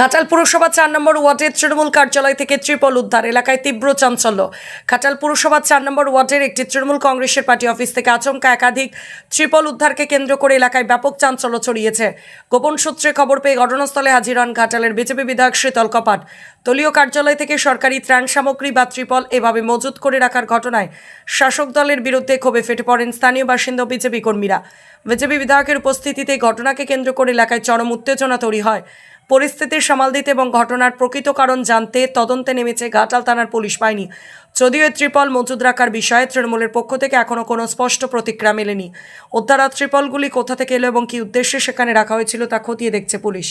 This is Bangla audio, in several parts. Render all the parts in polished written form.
ঘাটাল পুরসভা ৪ নম্বর ওয়ার্ডের তৃণমূল কার্যালয় থেকে ত্রিপল উদ্ধার। এলাকায় তীব্র চাঞ্চল্য। ঘাটাল পুরসভা ৪ নম্বর ওয়ার্ডের একটি তৃণমূল কংগ্রেসের পার্টি অফিস থেকে আচমকা একাধিক ত্রিপল উদ্ধারকে কেন্দ্র করে এলাকায় ব্যাপক চাঞ্চল্য ছড়িয়েছে। গোপন সূত্রে খবর পেয়ে ঘটনাস্থলে হাজির হন ঘাটালের বিজেপি বিধায়ক শীতল কপাট। দলীয় কার্যালয় থেকে সরকারি ত্রাণ সামগ্রী বা ত্রিপল এভাবে মজুত করে রাখার ঘটনায় শাসক দলের বিরুদ্ধে ক্ষোভে ফেটে পড়েন স্থানীয় বাসিন্দা ও বিজেপি কর্মীরা। বিজেপি বিধায়কের উপস্থিতিতে ঘটনাকে কেন্দ্র করে এলাকায় চরম উত্তেজনা তৈরি হয়। পরিস্থিতির সামাল দিতে এবং ঘটনার প্রকৃত কারণ জানতে তদন্তে নেমেছে ঘাটাল থানার পুলিশ বাহিনী। যদিও ত্রিপল মজুদ রাখার বিষয়ে তৃণমূলের পক্ষ থেকে এখনও কোনো স্পষ্ট প্রতিক্রিয়া মেলেনি। উদ্ধার ত্রিপলগুলি কোথা থেকে এলো এবং কী উদ্দেশ্যে সেখানে রাখা হয়েছিল তা খতিয়ে দেখছে পুলিশ।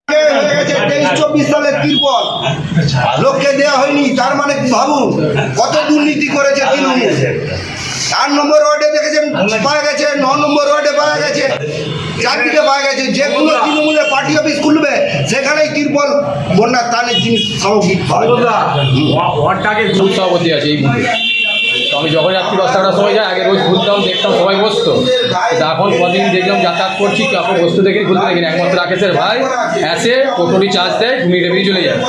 23-24 সালের ত্রিপল লোককে দেওয়া হয়নি, তার মানে ভাবুন কত দুর্নীতি করেছে তৃণমূল। 4 নম্বর ওয়ার্ডে দেখেছেন পাওয়া গেছে, 9 নম্বর ওয়ার্ডে পাওয়া গেছে, চারদিকে পাওয়া গেছে। যে কোনো তৃণমূলের পার্টি অফিস খুলবে সেখানেই ত্রিপল বন্যার ত্রাণের জিনিস সামগ্রী পাওয়া ওয়ার্ডটাকে সভাপতি আছে এই মুহূর্তে। তো আমি যখন রাত্রি 10টার সময় যাই, আগে রোজ খুলতাম, দেখতাম সবাই বসতো। এখন কদিন দেখলাম যাতায়াত করছি, কাউকে বসতে দেখি খুলতে দেখিনি। একমাত্র রাকেশের ভাই এসে টোটোটি চার্জ দেয়, ঘুমিয়ে টেবিয়ে চলে যায়।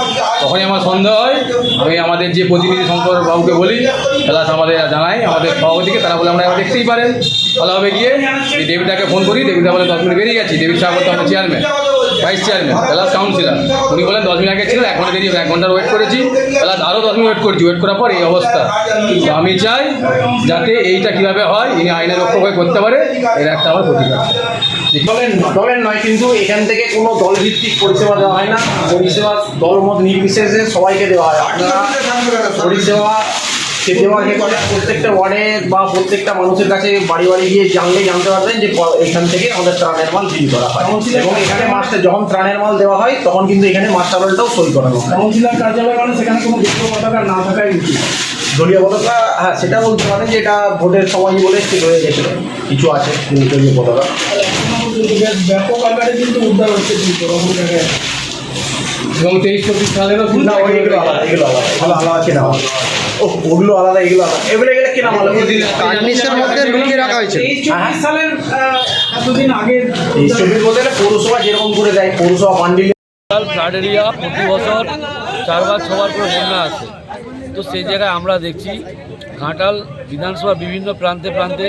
তখনই আমার সন্দেহ হয়। আমি আমাদের যে প্রতিনিধি শঙ্কর বাবুকে বলি, প্লাস আমাদের জানাই আমাদের সভাপতিকে, তারা বলে আমরা দেখতেই পারেন ভালোভাবে গিয়ে এই দেবীটাকে ফোন করি। দেবীটা বলে 10 মিনিট বেরিয়ে গেছি। দেবীর সাহেব বলতে আমরা chairman, vice chairman, plus councillor. উনি বলেন 10 মিনিট আগে ছিল, 1 ঘন্টা দেরি হবে। 1 ঘন্টার ওয়েট করেছি, প্লাস আরও 10 মিনিট ওয়েট করছি। ওয়েট করার পর এই অবস্থা। তো আমি চাই যাতে এইটা কীভাবে হয় ইনি আইনের রক্ষক হয়ে করতে পারে, এর একটা আমার প্রতিকার। দলের নয়, কিন্তু এখান থেকে কোনো দলভিত্তিক পরিষেবা দেওয়া হয় না। পরিষেবা দলমত নির্বিশেষে সবাইকে দেওয়া হয়। আপনারা পরিষেবা দেওয়া প্রত্যেকটা ওয়ার্ডে বা প্রত্যেকটা মানুষের কাছে বাড়ি বাড়ি গিয়ে জানতে পারবেন যে এখান থেকে আমাদের ত্রাণের মাল বিলি করা হয়। এবং এখানে মাস্টার যখন ত্রাণের মাল দেওয়া হয় তখন কিন্তু এখানে মাস্টার রোলটাও সই করানো হয়। কাউন্সিলর কার্যালয় মানে সেখানে কোনো দলীয় পতাকা না থাকাই উচিত। দলীয় পতাকা, হ্যাঁ, সেটা বলতে পারেন যে এটা ভোটের সময় বলে ঠিক হয়ে গেছিল। কিছু আছে কিন্তু দলীয় পতাকা ব্যাপক আকারে কিন্তু উদ্ধার হচ্ছে কিন্তু এবং 23-24 সালেরও না, এগুলো আলাদা, এগুলো আলাদা, ভালো আলাদা কেনা হয়। ওগুলো আলাদা, এগুলো আলাদা। এগুলো কেনা ভালো কার্নিশের মধ্যে লুকিয়ে রাখা হয়েছে। 23-24 সালের এতদিন আগে 23-24 বলতে পৌরসভা যেরকম করে দেয়, পৌরসভা বান্ডিল ফ্লাড এরিয়া প্রতি বছর 4বার 6বার করে বন্যা আসে। তো সেই জায়গায় আমরা দেখছি ঘাটাল বিধানসভা বিভিন্ন প্রান্তে প্রান্তে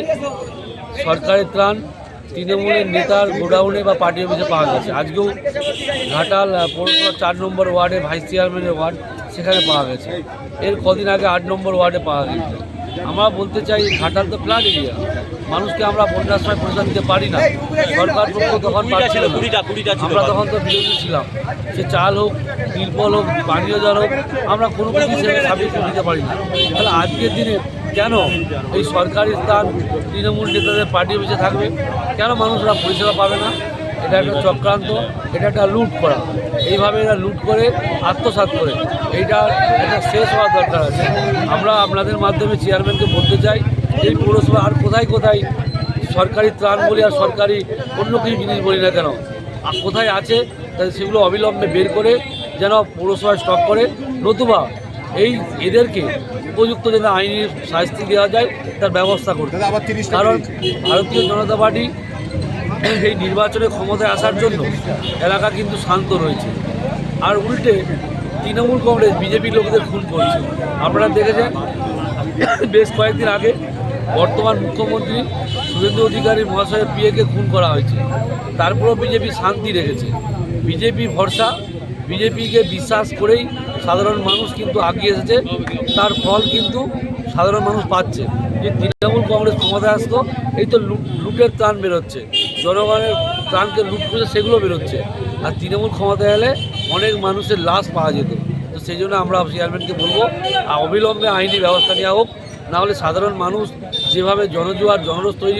সরকারি ত্রাণ তৃণমূলের নেতার গোডাউনে বা পার্টি অফিসে পাওয়া গেছে। আজকেও ঘাটাল পৌরসভা 4 নম্বর ওয়ার্ডে ভাইস চেয়ারম্যানের ওয়ার্ড, সেখানে পাওয়া গেছে। এর কদিন আগে 8 নম্বর ওয়ার্ডে পাওয়া গেছে। আমরা বলতে চাই ঘাটাল তো ফ্লাড এরিয়া, মানুষকে আমরা বন্যার সময় পরিষেবা দিতে পারি না। সরকার পক্ষ তখন পাচ্ছিল না, আমরা তখন তো বিরোধী ছিলাম। সে চাল হোক, তিরপল হোক, পানীয় জল হোক, আমরা কোনো কিছু সেখানে সাবমিট দিতে পারি না। তাহলে আজকের দিনে কেন এই সরকারি স্থান তৃণমূল নেতাদের পার্টি অফিসে থাকবে? কেন মানুষরা পরিষেবা পাবে না? এটা একটা চক্রান্ত, এটা একটা লুট করা। এইভাবে এরা লুট করে আত্মসাৎ করে, এইটা একটা শেষ হওয়ার দরকার আছে। আমরা আপনাদের মাধ্যমে চেয়ারম্যানকে বলতে চাই, এই পৌরসভা আর কোথায় কোথায় সরকারি ত্রাণ বলি আর সরকারি অন্য কিছু জিনিস বলি না কেন, আর কোথায় আছে তাই সেগুলো অবিলম্বে বের করে যেন পৌরসভায় স্টক করে, নতুবা এদেরকে উপযুক্ত যেন আইনি শাস্তি দেওয়া যায় তার ব্যবস্থা করতে। কারণ ভারতীয় জনতা পার্টি এই নির্বাচনে ক্ষমতায় আসার জন্য এলাকা কিন্তু শান্ত রয়েছে, আর উল্টে তৃণমূল কংগ্রেস বিজেপির লোকদের খুন করছে। আপনারা দেখেছেন বেশ কয়েকদিন আগে বর্তমান মুখ্যমন্ত্রী শুভেন্দু অধিকারী মহাশয়ের পিএকে খুন করা হয়েছে। তারপরেও বিজেপি শান্তি রেখেছে। বিজেপি ভরসা, বিজেপিকে বিশ্বাস করেই সাধারণ মানুষ কিন্তু আগিয়ে এসেছে। তার ফল কিন্তু সাধারণ মানুষ পাচ্ছে। যে তৃণমূল কংগ্রেস ক্ষমতায় আসতো, এই তো লুটের ত্রাণ বেরোচ্ছে, জনগণের ত্রাণকে লুট করে সেগুলো বেরোচ্ছে। আর তৃণমূল ক্ষমতায় এলে অনেক মানুষের লাশ পাওয়া যেত। তো সেই জন্য আমরা চেয়ারম্যানকে বলবো অবিলম্বে আইনি ব্যবস্থা নেওয়া হোক, নাহলে সাধারণ মানুষ যেভাবে জনজুয়ার জনরোষ তৈরি